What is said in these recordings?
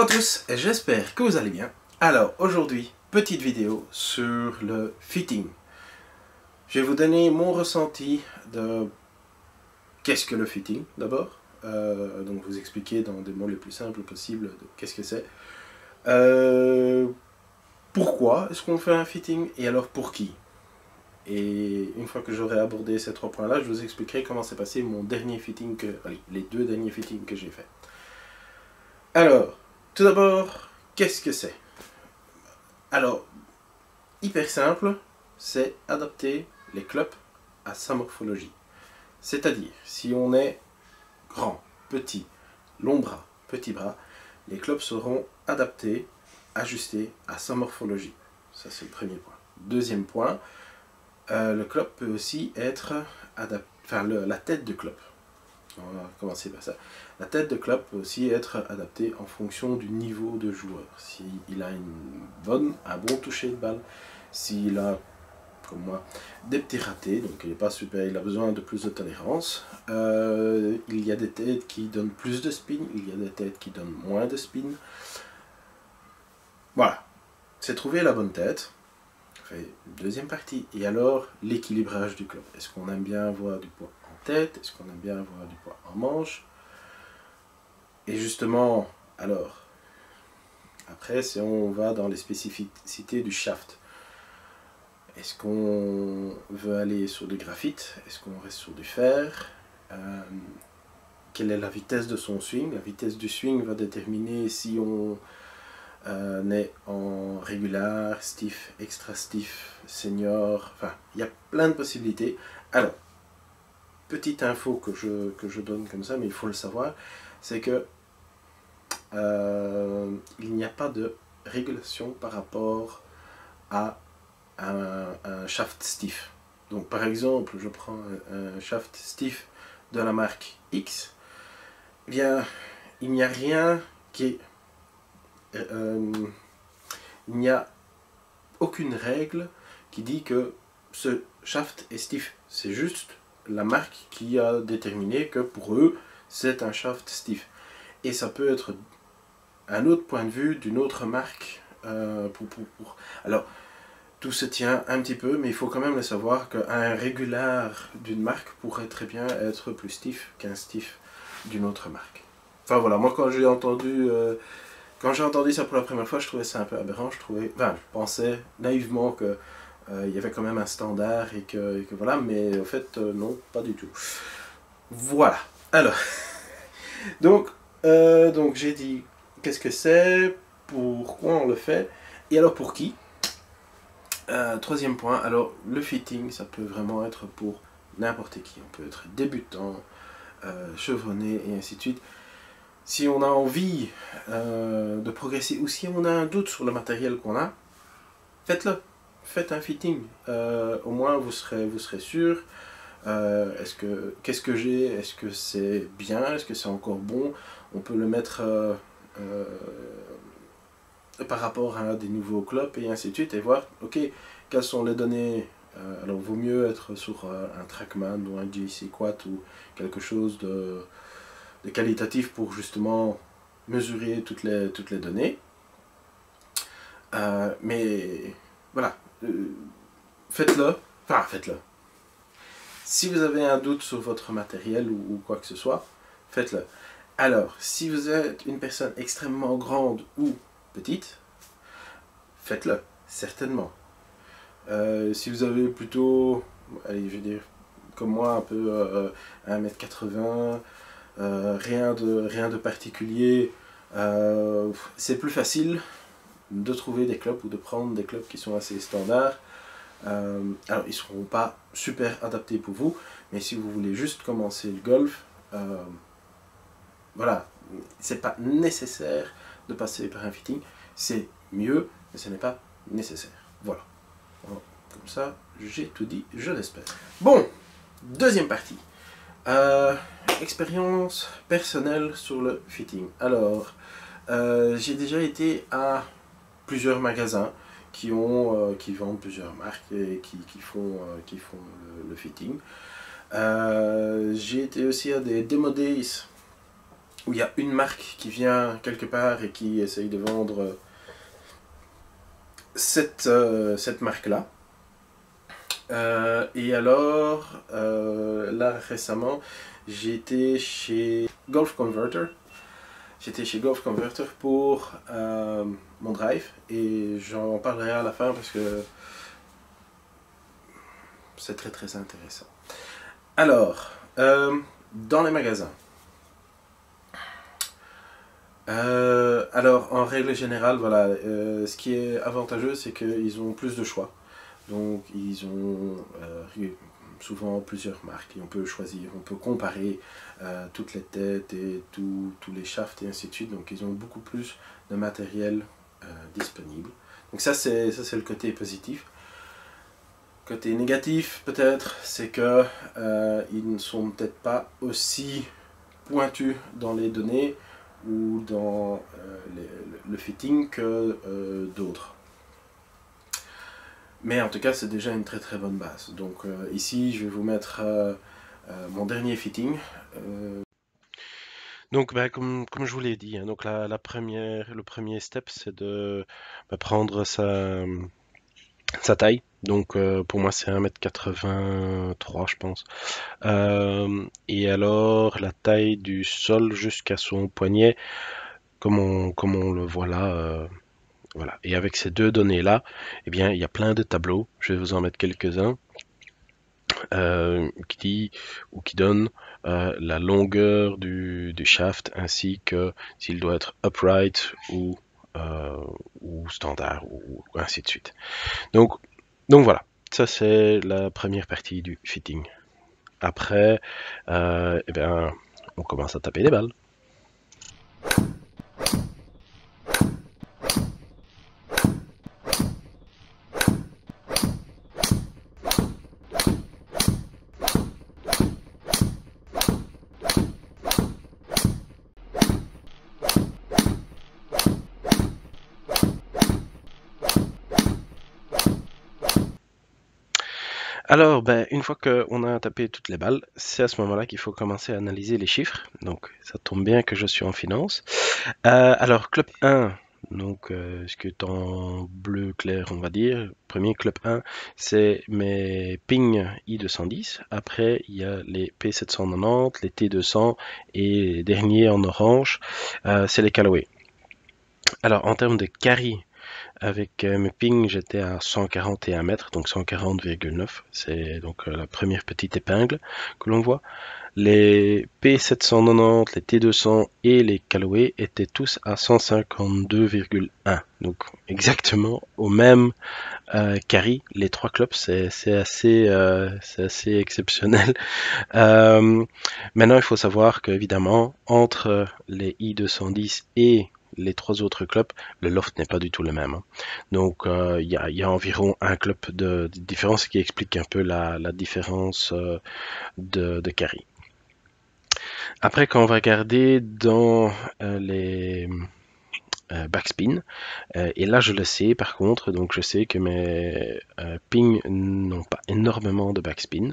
Bonjour à tous, j'espère que vous allez bien. Alors aujourd'hui, petite vidéo sur le fitting. Je vais vous donner mon ressenti de qu'est-ce que le fitting d'abord. Donc vous expliquer dans des mots les plus simples possibles de qu'est-ce que c'est. Pourquoi est-ce qu'on fait un fitting et alors pour qui? Et une fois que j'aurai abordé ces trois points-là, je vous expliquerai comment s'est passé mon dernier fitting, les deux derniers fittings que j'ai fait. Alors, tout d'abord, qu'est-ce que c'est? Alors, hyper simple, c'est adapter les clopes à sa morphologie. C'est-à-dire, si on est grand, petit, long bras, petit bras, les clopes seront adaptées, ajustées à sa morphologie. Ça, c'est le premier point. Deuxième point, le clope peut aussi être adapté, enfin la tête de clope. On va commencer par ça. La tête de clope peut aussi être adaptée en fonction du niveau de joueur. S'il a un bon toucher de balle, s'il a, comme moi, des petits ratés, donc il n'est pas super, il a besoin de plus de tolérance. Il y a des têtes qui donnent plus de spin, il y a des têtes qui donnent moins de spin. Voilà, c'est trouver la bonne tête. Deuxième partie. Et alors, l'équilibrage du club. Est-ce qu'on aime bien avoir du poids en tête? Est-ce qu'on aime bien avoir du poids en manche? Et justement, alors, après, si on va dans les spécificités du shaft, est-ce qu'on veut aller sur du graphite? Est-ce qu'on reste sur du fer? Quelle est la vitesse de son swing? La vitesse du swing va déterminer si on est en régular, stiff, extra stiff, senior, enfin, il y a plein de possibilités. Alors, petite info que je donne comme ça, mais il faut le savoir, c'est que il n'y a pas de régulation par rapport à un shaft stiff. Donc par exemple, je prends un shaft stiff de la marque X, eh bien, il n'y a rien qui est... il n'y a aucune règle qui dit que ce shaft est stiff. C'est juste la marque qui a déterminé que pour eux, c'est un shaft stiff. Et ça peut être un autre point de vue d'une autre marque. Alors, tout se tient un petit peu, mais il faut quand même le savoir qu'un régular d'une marque pourrait très bien être plus stiff qu'un stiff d'une autre marque. Enfin voilà, moi quand j'ai entendu ça pour la première fois, je trouvais ça un peu aberrant. Je pensais naïvement que il y avait quand même un standard et que voilà, mais en fait non, pas du tout. Voilà. Alors, donc j'ai dit qu'est-ce que c'est, pourquoi on le fait, et alors pour qui. Troisième point, alors le fitting, ça peut vraiment être pour n'importe qui. On peut être débutant, chevronné et ainsi de suite. Si on a envie de progresser ou si on a un doute sur le matériel qu'on a, faites-le. Faites un fitting. Au moins vous serez sûr. Qu'est-ce que j'ai? Est-ce que c'est bien? Est-ce que c'est encore bon? On peut le mettre par rapport à des nouveaux clubs et ainsi de suite et voir, ok, quelles sont les données. Alors vaut mieux être sur un Trackman ou un JC Quad ou quelque chose de qualitatif pour justement mesurer toutes les données. Mais voilà, faites-le. Si vous avez un doute sur votre matériel ou quoi que ce soit, faites-le. Alors, si vous êtes une personne extrêmement grande ou petite, faites-le, certainement. Si vous avez plutôt, allez, je vais dire, comme moi, un peu 1m80, rien de particulier, c'est plus facile de trouver des clubs ou de prendre des clubs qui sont assez standards. Alors ils ne seront pas super adaptés pour vous, mais si vous voulez juste commencer le golf, voilà, c'est pas nécessaire de passer par un fitting, c'est mieux, mais ce n'est pas nécessaire. Voilà. Comme ça, j'ai tout dit, je l'espère. Bon, deuxième partie. Expérience personnelle sur le fitting. Alors, j'ai déjà été à plusieurs magasins qui vendent plusieurs marques et qui font le fitting. J'ai été aussi à des Demo Days où il y a une marque qui vient quelque part et qui essaye de vendre cette marque-là. Et alors, là récemment, j'ai été chez Golf Converter. J'étais chez Golf Converter pour mon drive et j'en parlerai à la fin parce que c'est très très intéressant. Alors, dans les magasins. Alors, en règle générale, voilà, ce qui est avantageux, c'est qu'ils ont plus de choix. Donc, ils ont souvent plusieurs marques et on peut choisir, on peut comparer toutes les têtes et tous les shafts et ainsi de suite. Donc, ils ont beaucoup plus de matériel disponible. Donc, ça, c'est le côté positif. Côté négatif, peut-être, c'est que ils ne sont peut-être pas aussi pointus dans les données ou dans le fitting que d'autres. Mais en tout cas, c'est déjà une très très bonne base. Donc ici, je vais vous mettre mon dernier fitting. Donc, comme je vous l'ai dit, hein, donc le premier step, c'est de prendre sa taille. Donc, pour moi, c'est 1,83 m, je pense. Et alors, la taille du sol jusqu'à son poignet, comme on le voit là. Voilà. Et avec ces deux données-là, eh bien, il y a plein de tableaux. Je vais vous en mettre quelques-uns qui donnent la longueur du shaft ainsi que s'il doit être upright euh, ou standard ou ainsi de suite. Donc, donc voilà, ça c'est la première partie du fitting. Après, eh bien, on commence à taper des balles. Alors, une fois qu'on a tapé toutes les balles, c'est à ce moment-là qu'il faut commencer à analyser les chiffres. Donc, ça tombe bien que je suis en finance. Alors, club 1, donc ce qui est en bleu clair, on va dire. Premier club 1, c'est mes ping I210. Après, il y a les P790, les T200 et les derniers en orange, c'est les Callaway. Alors, en termes de carry, avec mes pings, j'étais à 141 mètres, donc 140,9. C'est donc la première petite épingle que l'on voit. Les P790, les T200 et les Callaway étaient tous à 152,1. Donc exactement au même carry. Les trois clubs, c'est assez exceptionnel. Maintenant, il faut savoir qu'évidemment, entre les I210 et les trois autres clubs, le loft n'est pas du tout le même, hein. Donc, il y a environ un club de différence qui explique un peu la différence de carry. Après, quand on va regarder dans les backspin, et là je le sais par contre, donc je sais que mes pings n'ont pas énormément de backspin.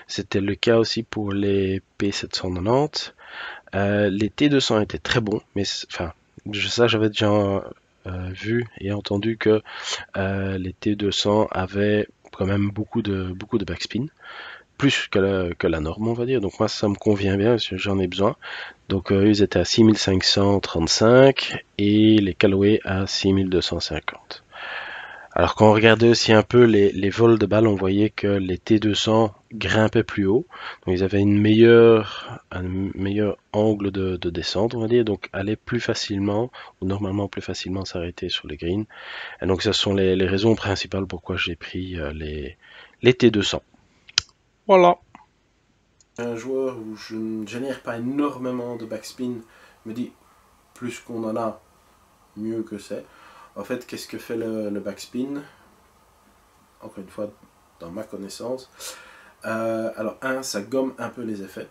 C'était le cas aussi pour les P790. Les T200 étaient très bons, mais enfin, ça j'avais déjà vu et entendu que les T200 avaient quand même beaucoup de backspin, plus que la norme, on va dire. Donc moi, ça me convient bien, parce que j'en ai besoin. Donc ils étaient à 6535 et les Callaway à 6250. Alors quand on regardait aussi un peu les vols de balles, on voyait que les T200 grimpaient plus haut. Donc ils avaient un meilleur angle de descente, on va dire, donc allaient plus facilement, ou normalement plus facilement s'arrêter sur les greens. Et donc ce sont les raisons principales pourquoi j'ai pris les T200. Voilà. Un joueur où je ne génère pas énormément de backspin me dit plus qu'on en a, mieux que c'est. En fait, qu'est-ce que fait le backspin? Encore une fois, dans ma connaissance. Alors, ça gomme un peu les effets.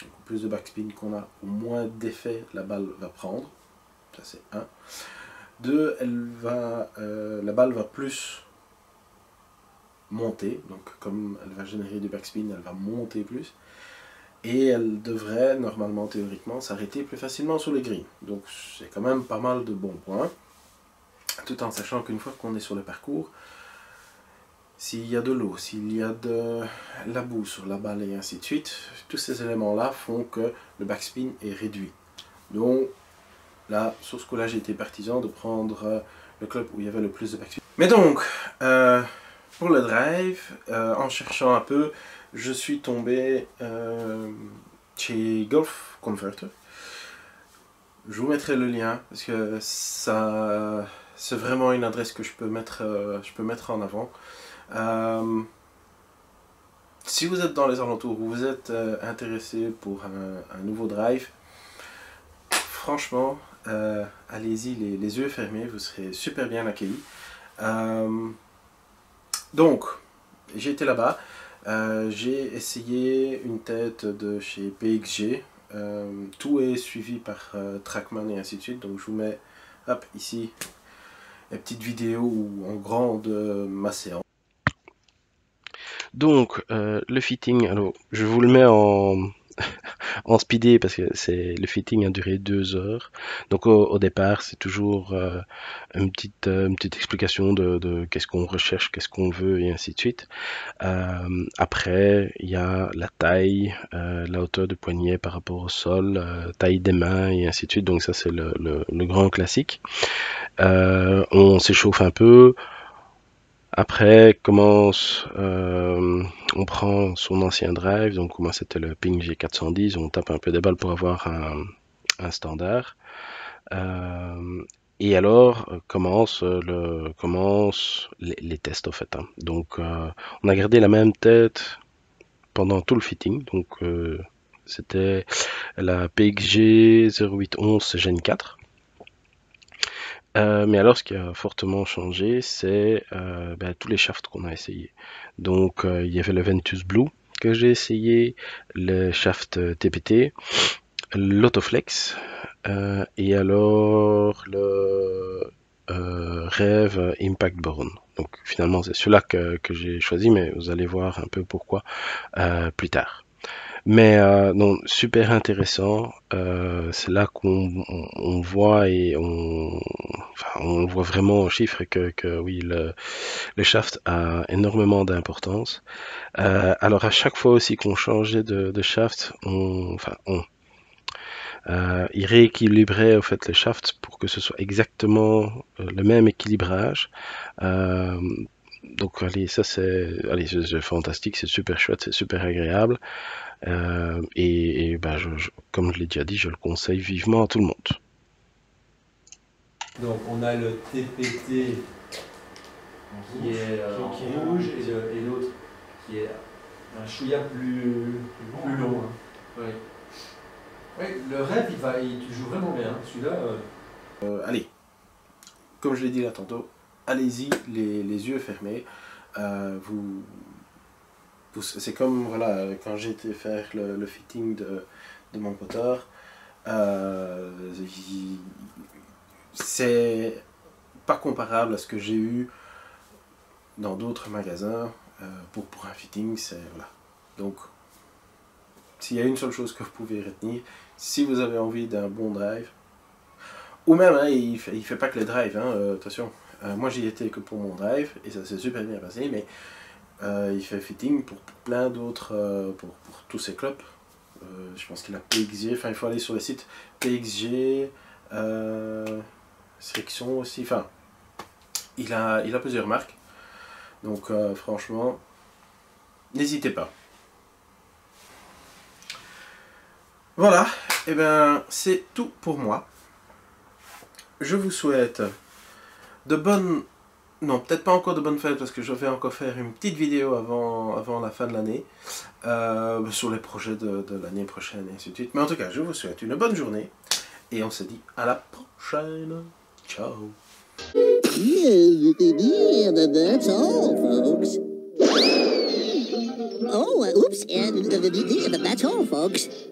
Donc, au plus de backspin qu'on a, au moins d'effets la balle va prendre. Ça, c'est un. Deux, la balle va plus monter. Donc, comme elle va générer du backspin, elle va monter plus. et elle devrait normalement, théoriquement, s'arrêter plus facilement sur les greens. Donc c'est quand même pas mal de bons points, tout en sachant qu'une fois qu'on est sur le parcours, s'il y a de l'eau, s'il y a de la boue sur la balle et ainsi de suite, tous ces éléments-là font que le backspin est réduit. Donc là, sur ce coup-là, j'ai été partisan de prendre le club où il y avait le plus de backspin. Mais donc, pour le drive, en cherchant un peu, je suis tombé chez Golf Converter. Je vous mettrai le lien parce que ça, c'est vraiment une adresse que je peux mettre en avant. Si vous êtes dans les alentours ou vous êtes intéressé pour un nouveau drive, franchement, allez-y les yeux fermés, vous serez super bien accueillis. Donc, j'ai été là-bas, j'ai essayé une tête de chez PXG, tout est suivi par Trackman et ainsi de suite, donc je vous mets hop, ici une petite vidéo en grand de ma séance. Donc, le fitting, alors je vous le mets en speedé parce que le fitting a duré 2 heures. Donc au départ, c'est toujours une petite explication de qu'est-ce qu'on recherche, qu'est-ce qu'on veut et ainsi de suite. Après, il y a la taille, la hauteur de poignet par rapport au sol, taille des mains et ainsi de suite. Donc ça, c'est le grand classique. On s'échauffe un peu. Après, on prend son ancien drive, donc moi c'était le Ping G410, on tape un peu des balles pour avoir un standard. Et alors commencent les tests en fait, hein. Donc on a gardé la même tête pendant tout le fitting, donc c'était la PXG 0811 Gen 4. Mais alors, ce qui a fortement changé, c'est tous les shafts qu'on a essayé. Donc, il y avait le Ventus Blue que j'ai essayé, le shaft TPT, l'Autoflex, et alors le Rêve Impact Born. Donc, finalement, c'est celui-là que j'ai choisi, mais vous allez voir un peu pourquoi plus tard. Mais non, super intéressant. C'est là qu'on voit on voit vraiment en chiffres que oui, le shaft a énormément d'importance. Alors à chaque fois aussi qu'on changeait de shaft, il rééquilibrait au fait le shaft pour que ce soit exactement le même équilibrage. Euh, donc allez, ça c'est fantastique, c'est super chouette, c'est super agréable. Comme je l'ai déjà dit, je le conseille vivement à tout le monde. Donc on a le TPT qui est en rouge et l'autre qui est un chouïa plus long. Hein. Oui. Oui, le rêve, tu joues vraiment bien. Celui-là. Allez, comme je l'ai dit là tantôt, allez-y les yeux fermés. C'est comme voilà, quand j'ai été faire le fitting de mon poteur, c'est pas comparable à ce que j'ai eu dans d'autres magasins pour un fitting. Voilà. Donc, s'il y a une seule chose que vous pouvez retenir, si vous avez envie d'un bon drive, ou même, hein, il fait pas que les drives, hein, attention, moi j'y étais que pour mon drive, et ça s'est super bien passé, mais il fait fitting pour plein d'autres, pour tous ses clubs. Je pense qu'il a PXG, enfin il faut aller sur le site PXG, Section aussi, enfin il a plusieurs marques, donc franchement n'hésitez pas. Voilà, et bien c'est tout pour moi. Je vous souhaite de bonnes... Non, peut-être pas encore de bonnes fêtes parce que je vais encore faire une petite vidéo avant la fin de l'année sur les projets de l'année prochaine et ainsi de suite. Mais en tout cas, je vous souhaite une bonne journée et on se dit à la prochaine. Ciao. That's all, folks. Oh, oops, that's all, folks.